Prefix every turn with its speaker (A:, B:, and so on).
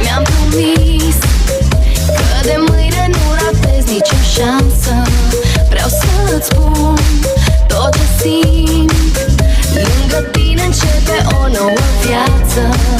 A: Mi-am promis că de mâine nu ratez nicio șansă. Vreau să-ți spun tot ce simt. Lângă tine începe o nouă viață.